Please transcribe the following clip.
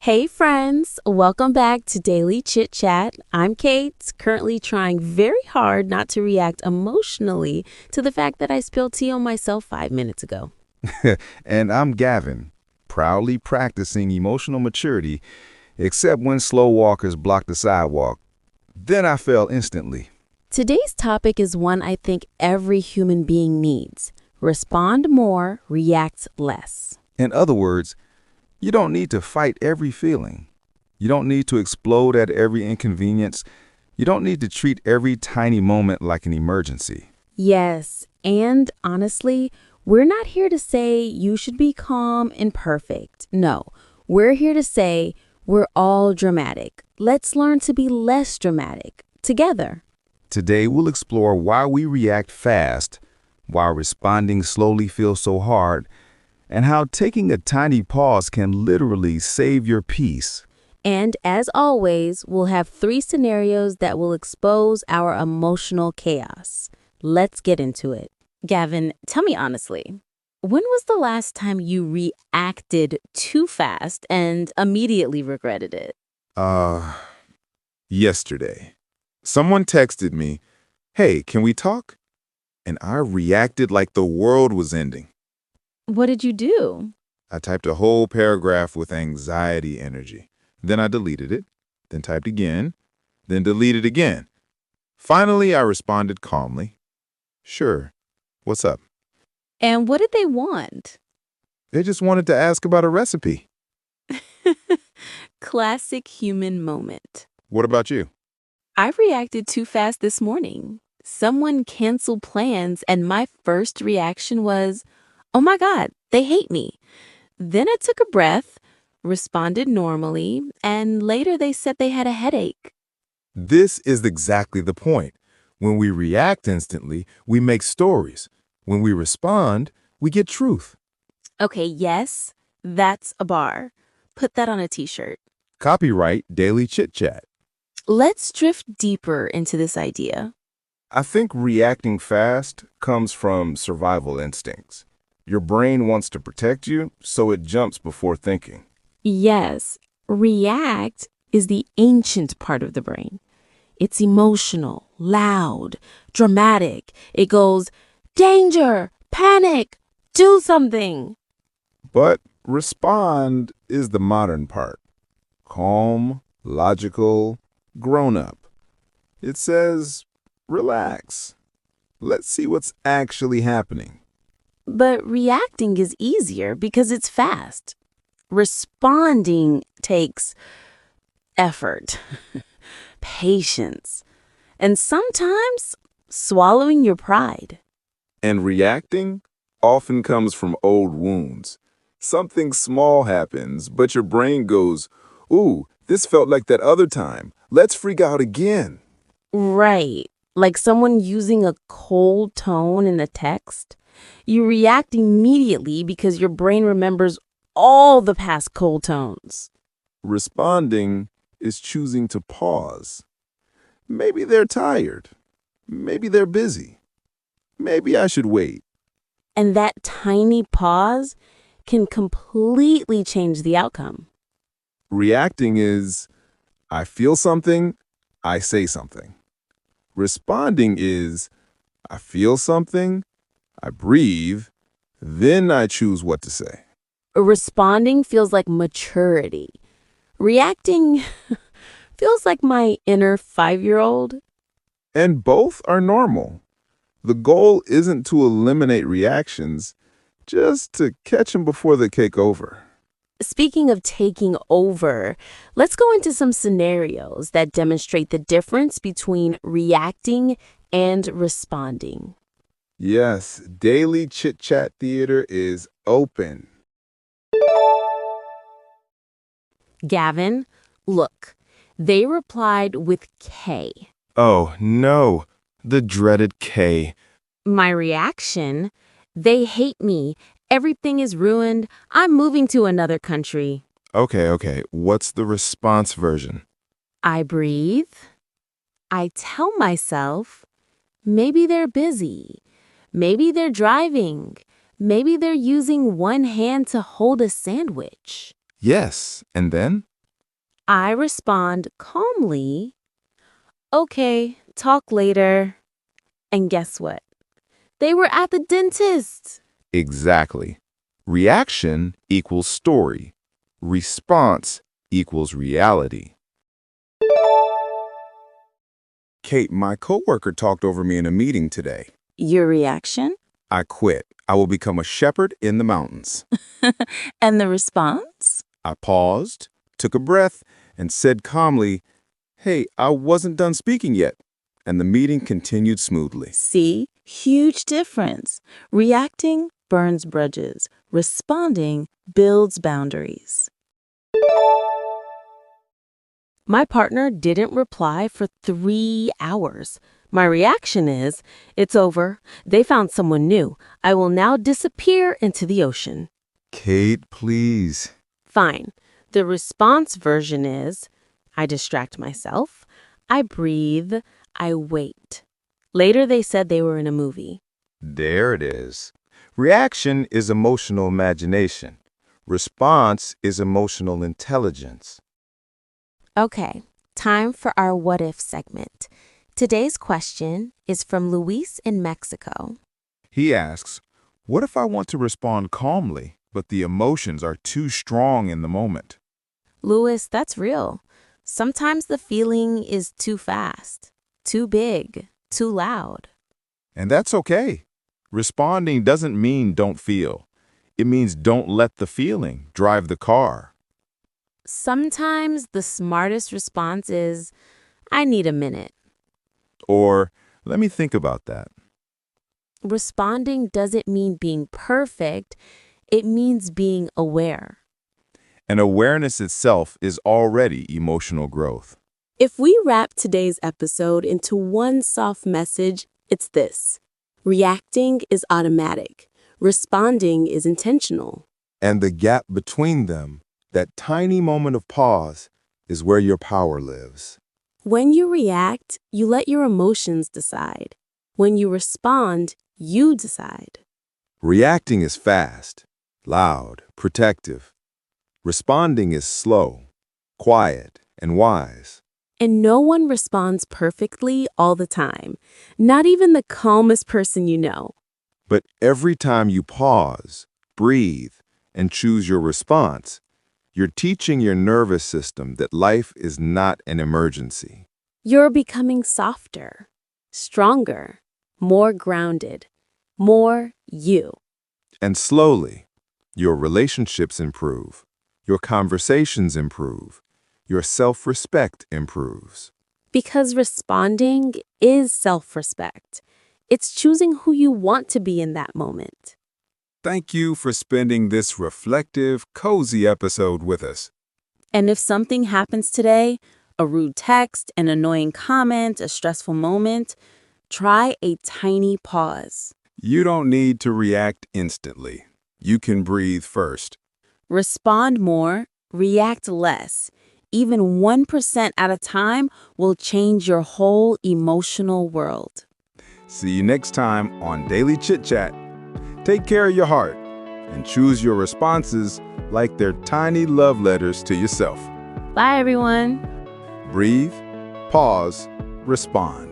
Hey friends, welcome back to Daily Chit-chat. I'm Kate, currently trying very hard not to react emotionally to the fact that I spilled tea on myself 5 minutes ago. And I'm Gavin, proudly practicing emotional maturity, except when slow walkers block the sidewalk. Then I fell instantly. Today's topic is one I think every human being needs. Respond more, react less. In other words, you don't need to fight every feeling. You don't need to explode at every inconvenience. You don't need to treat every tiny moment like an emergency. Yes, and honestly, we're not here to say you should be calm and perfect. No, we're here to say we're all dramatic. Let's learn to be less dramatic together. Today, we'll explore why we react fast, why responding slowly feels so hard, and how taking a tiny pause can literally save your peace. And as always, we'll have 3 scenarios that will expose our emotional chaos. Let's get into it. Gavin, tell me honestly, when was the last time you reacted too fast and immediately regretted it? Uh, Yesterday. Someone texted me, "Hey, can we talk?" And I reacted like the world was ending. What did you do? I typed a whole paragraph with anxiety energy. Then I deleted it, then typed again, then deleted again. Finally, I responded calmly, "Sure, what's up?" And what did they want? They just wanted to ask about a recipe. Classic human moment. What about you? I reacted too fast this morning. Someone canceled plans, and my first reaction was, oh my God, they hate me. Then I took a breath, responded normally, and later they said they had a headache. This is exactly the point. When we react instantly, we make stories. When we respond, we get truth. Okay, yes, that's a bar. Put that on a t-shirt. Copyright Daily Chit-chat. Let's drift deeper into this idea. I think reacting fast comes from survival instincts. Your brain wants to protect you, so it jumps before thinking. Yes, react is the ancient part of the brain. It's emotional, loud, dramatic. It goes, danger, panic, do something. But respond is the modern part. Calm, logical, grown up. It says, relax. Let's see what's actually happening. But reacting is easier because it's fast. Responding takes effort, patience, and sometimes swallowing your pride. And reacting often comes from old wounds. Something small happens, but your brain goes, ooh, this felt like that other time. Let's freak out again. Right, like someone using a cold tone in a text. You react immediately because your brain remembers all the past cold tones. Responding is choosing to pause. Maybe they're tired. Maybe they're busy. Maybe I should wait. And that tiny pause can completely change the outcome. Reacting is, I feel something, I say something. Responding is, I feel something, I breathe, then I choose what to say. Responding feels like maturity. Reacting feels like my inner 5-year-old. And both are normal. The goal isn't to eliminate reactions, just to catch them before they take over. Speaking of taking over, let's go into some scenarios that demonstrate the difference between reacting and responding. Yes, Daily Chit-Chat Theater is open. Gavin, look, they replied with K. Oh, no. The dreaded K. My reaction, they hate me. Everything is ruined. I'm moving to another country. Okay. What's the response version? I breathe. I tell myself, maybe they're busy. Maybe they're driving. Maybe they're using one hand to hold a sandwich. Yes, and then? I respond calmly, okay, talk later. And guess what? They were at the dentist. Exactly. Reaction equals story. Response equals reality. Kate, my coworker talked over me in a meeting today. Your reaction? I quit. I will become a shepherd in the mountains. And the response? I paused, took a breath, and said calmly, "Hey, I wasn't done speaking yet." And the meeting continued smoothly. See, huge difference. Reacting burns bridges. Responding builds boundaries. My partner didn't reply for 3 hours. My reaction is, it's over. They found someone new. I will now disappear into the ocean. Kate, please. Fine. The response version is, I distract myself, I breathe, I wait. Later they said they were in a movie. There it is. Reaction is emotional imagination. Response is emotional intelligence. Okay, time for our what if segment. Today's question is from Luis in Mexico. He asks, what if I want to respond calmly, but the emotions are too strong in the moment? Luis, that's real. Sometimes the feeling is too fast, too big, too loud. And that's okay. Responding doesn't mean don't feel. It means don't let the feeling drive the car. Sometimes the smartest response is, I need a minute. Or, let me think about that. Responding doesn't mean being perfect, it means being aware. And awareness itself is already emotional growth. If we wrap today's episode into one soft message, it's this. Reacting is automatic. Responding is intentional. And the gap between them, that tiny moment of pause, is where your power lives. When you react, you let your emotions decide. When you respond, you decide. Reacting is fast, loud, protective. Responding is slow, quiet, and wise. And no one responds perfectly all the time, not even the calmest person you know. But every time you pause, breathe, and choose your response, you're teaching your nervous system that life is not an emergency. You're becoming softer, stronger, more grounded, more you. And slowly, your relationships improve, your conversations improve, your self-respect improves. Because responding is self-respect. It's choosing who you want to be in that moment. Thank you for spending this reflective, cozy episode with us. And if something happens today, a rude text, an annoying comment, a stressful moment, try a tiny pause. You don't need to react instantly. You can breathe first. Respond more, react less. Even 1% at a time will change your whole emotional world. See you next time on Daily Chit-chat. Take care of your heart and choose your responses like they're tiny love letters to yourself. Bye, everyone. Breathe, pause, respond.